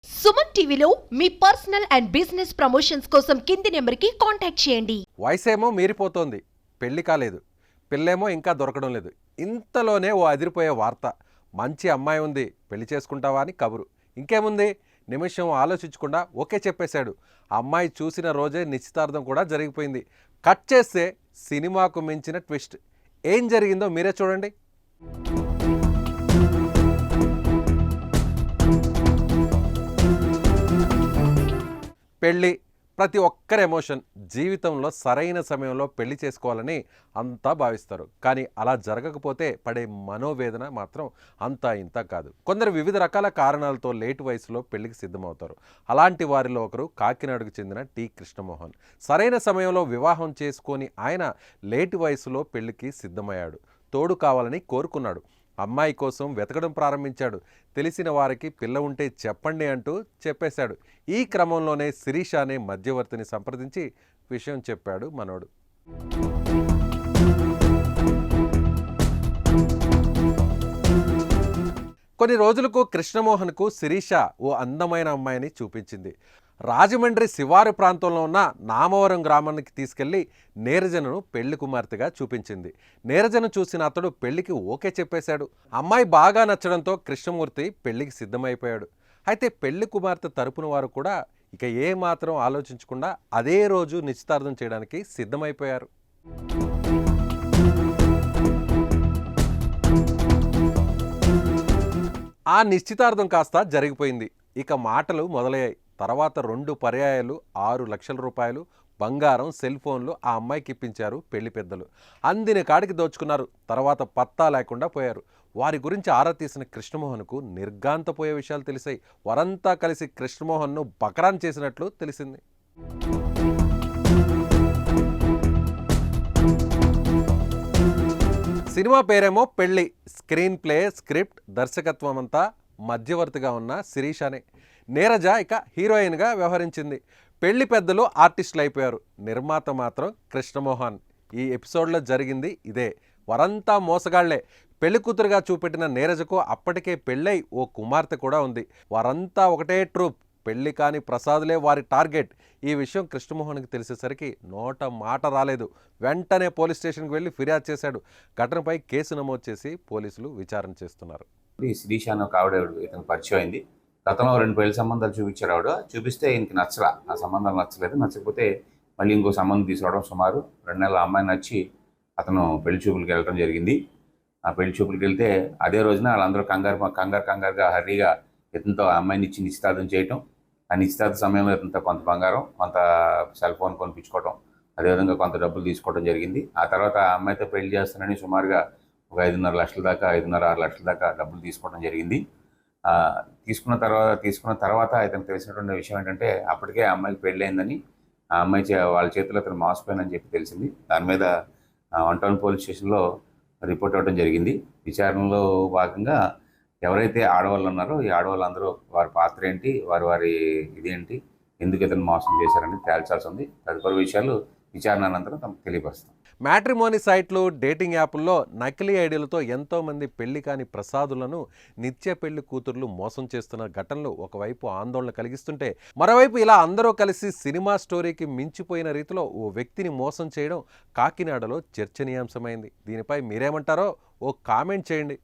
సుమన్ టీవీలో మీ personal and business promotions కోసం కింది నెంబర్కి కాంటాక్ట్ చేయండి. వయసేమో మీరిపోతోంది, పెళ్లి కాలేదు, పిల్లేమో ఇంకా దొరకడం లేదు. ఇంతలోనే ఓ అదిరిపోయే వార్త. మంచి అమ్మాయి ఉంది, పెళ్లి చేసుకుంటావా అని కబురు. ఇంకేముంది, నిమిషం ఆలోచించకుండా ఓకే చెప్పేశాడు. అమ్మాయి చూసిన రోజే నిశ్చితార్థం కూడా జరిగిపోయింది. కట్ చేస్తే సినిమాకు మించిన ట్విస్ట్. ఏం జరిగిందో మీరే చూడండి. పెళ్ళి ప్రతి ఒక్కరి ఎమోషన్. జీవితంలో సరైన సమయంలో పెళ్లి చేసుకోవాలని అంతా భావిస్తారు. కానీ అలా జరగకపోతే పడే మనోవేదన మాత్రం అంతా ఇంత కాదు. కొందరు వివిధ రకాల కారణాలతో లేటు వయసులో పెళ్లికి సిద్ధమవుతారు. అలాంటి వారిలో ఒకరు కాకినాడకు చెందిన టి కృష్ణమోహన్. సరైన సమయంలో వివాహం చేసుకొని ఆయన లేటు వయసులో పెళ్లికి సిద్ధమయ్యాడు. తోడు కావాలని కోరుకున్నాడు. అమ్మాయి కోసం వెతకడం ప్రారంభించాడు. తెలిసిన వారికి పిల్ల ఉంటే చెప్పండి అంటూ చెప్పేశాడు. ఈ క్రమంలోనే శిరీష అనే మధ్యవర్తిని సంప్రదించి విషయం చెప్పాడు మనోడు. కొన్ని రోజులకు కృష్ణమోహన్కు శిరీష ఓ అందమైన అమ్మాయిని చూపించింది. రాజమండ్రి శివారు ప్రాంతంలో ఉన్న నామవరం గ్రామానికి తీసుకెళ్లి నీరజను పెళ్లి కుమార్తెగా చూపించింది. నీరజను చూసిన అతడు పెళ్లికి ఓకే చెప్పేశాడు. అమ్మాయి బాగా నచ్చడంతో కృష్ణమూర్తి పెళ్లికి సిద్ధమైపోయాడు. అయితే పెళ్లి కుమార్తె తరపున వారు కూడా ఇక ఏమాత్రం ఆలోచించకుండా అదే రోజు నిశ్చితార్థం చేయడానికి సిద్ధమైపోయారు. ఆ నిశ్చితార్థం కాస్త జరిగిపోయింది. ఇక మాటలు మొదలయ్యాయి. తర్వాత 2 పర్యాయాలు 6 లక్షల రూపాయలు బంగారం, సెల్ ఫోన్లు ఆ అమ్మాయికి ఇప్పించారు పెళ్లి పెద్దలు. అందిన కాడికి దోచుకున్నారు. తర్వాత పత్తా లేకుండా పోయారు. వారి గురించి ఆరా తీసిన కృష్ణమోహన్కు నిర్ఘాంతపోయే విషయాలు తెలిసాయి. వారంతా కలిసి కృష్ణమోహన్ను బకరాన్ చేసినట్లు తెలిసింది. సినిమా పేరేమో పెళ్ళి. స్క్రీన్ ప్లే, స్క్రిప్ట్, దర్శకత్వం అంతా మధ్యవర్తిగా ఉన్న శిరీషానే. నీరజ ఇక హీరోయిన్గా వ్యవహరించింది. పెళ్లి పెద్దలు ఆర్టిస్టులు అయిపోయారు. నిర్మాత మాత్రం కృష్ణమోహన్. ఈ ఎపిసోడ్లో జరిగింది ఇదే. వారంతా మోసగాళ్లే. పెళ్లి కూతురుగా చూపెట్టిన నీరజకు అప్పటికే పెళ్ళై ఓ కుమార్తె కూడా ఉంది. వారంతా ఒకటే ట్రూప్. పెళ్లి కాని ప్రసాదులే వారి టార్గెట్. ఈ విషయం కృష్ణమోహన్కి తెలిసేసరికి నోట మాట రాలేదు. వెంటనే పోలీస్ స్టేషన్కి వెళ్ళి ఫిర్యాదు చేశాడు. ఘటనపై కేసు నమోదు చేసి పోలీసులు విచారణ చేస్తున్నారు. శిరీష అని ఒక ఆవిడ ఇతను పరిచయం అయింది. గతంలో 2 పెళ్లి సంబంధాలు చూపించారు ఆవిడ. చూపిస్తే ఈయనకి నచ్చలా, ఆ సంబంధాలు నచ్చలేదు. నచ్చకపోతే మళ్ళీ ఇంకో సంబంధం తీసుకోవడం. సుమారు 2 నెలల అమ్మాయి నచ్చి అతను పెళ్లి చూపులకు వెళ్ళడం జరిగింది. ఆ పెళ్లి చూపులకు వెళ్తే అదే రోజున వాళ్ళందరూ కంగారుగా హర్రీగా ఇతనితో ఆ అమ్మాయిని ఇచ్చి నిశ్చితార్థం చేయటం. ఆ నిశ్చితార్థ సమయంలో ఇతనితో కొంత బంగారం, కొంత సెల్ ఫోన్ కొనిపించుకోవడం, అదేవిధంగా కొంత డబ్బులు తీసుకోవడం జరిగింది. ఆ తర్వాత ఆ అమ్మాయితో పెళ్లి చేస్తానని సుమారుగా ఒక 5.5 లక్షల దాకా 5.5-6 లక్షల దాకా డబ్బులు తీసుకోవడం జరిగింది. తీసుకున్న తర్వాత ఇతనికి తెలిసినటువంటి విషయం ఏంటంటే అప్పటికే ఆ అమ్మాయికి పెళ్ళయిందని, ఆ అమ్మాయి వాళ్ళ చేతిలో అతను మోసపోయిందని చెప్పి తెలిసింది. దాని మీద 1 టౌన్ పోలీస్ స్టేషన్లో రిపోర్ట్ అవ్వడం జరిగింది. విచారణలో భాగంగా ఎవరైతే ఆడవాళ్ళు ఉన్నారో ఈ ఆడవాళ్ళందరూ వారి పాత్ర ఏంటి, వారి ఇదేంటి, ఎందుకు ఇతను మోసం చేశారని తేల్చాల్సి ఉంది. తదుపరి విషయాలు విచారణ అనంతరం తమకు తెలియపరుస్తాం. మ్యాట్రిమోనీ సైట్లు, డేటింగ్ యాప్ల్లో నకిలీ ఐడీలతో ఎంతోమంది పెళ్లి కాని ప్రసాదులను నిత్య పెళ్లి కూతుర్లు మోసం చేస్తున్న ఘటనలు ఒకవైపు ఆందోళన కలిగిస్తుంటే, మరోవైపు ఇలా అందరూ కలిసి సినిమా స్టోరీకి మించిపోయిన రీతిలో ఓ వ్యక్తిని మోసం చేయడం కాకినాడలో చర్చనీయాంశమైంది. దీనిపై మీరేమంటారో ఓ కామెంట్ చేయండి.